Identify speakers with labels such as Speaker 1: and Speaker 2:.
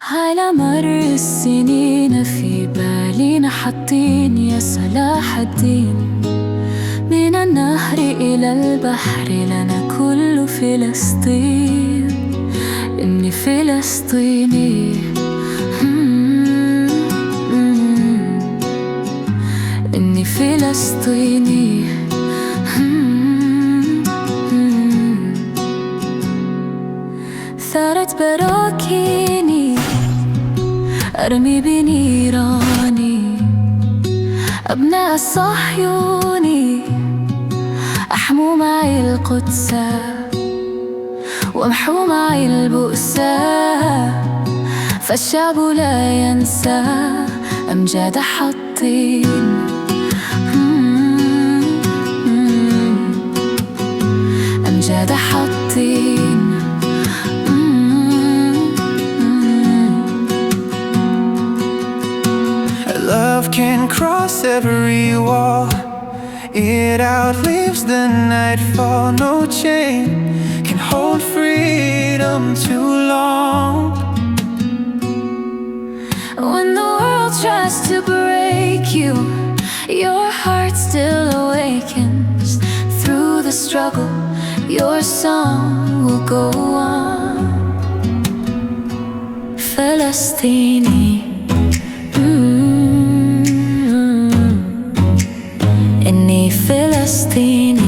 Speaker 1: على مر السنين في بالينا حاطين يا صلاح الدين، من النهر إلى البحر لنا كل فلسطين. إني فلسطيني، إني فلسطيني. ثارت براكيني أرمي بنيراني، أبناء الصهيوني أحموا معي القدس وامحوا معي البؤساء، فالشعب لا ينسى أمجاد حطين. أمجاد حطين.
Speaker 2: Love can cross every wall, it outlives the nightfall. No chain can hold freedom too long.
Speaker 1: When the world tries to break you, your heart still awakens. Through the struggle, your song will go on. فلسطيني، إني فلسطيني.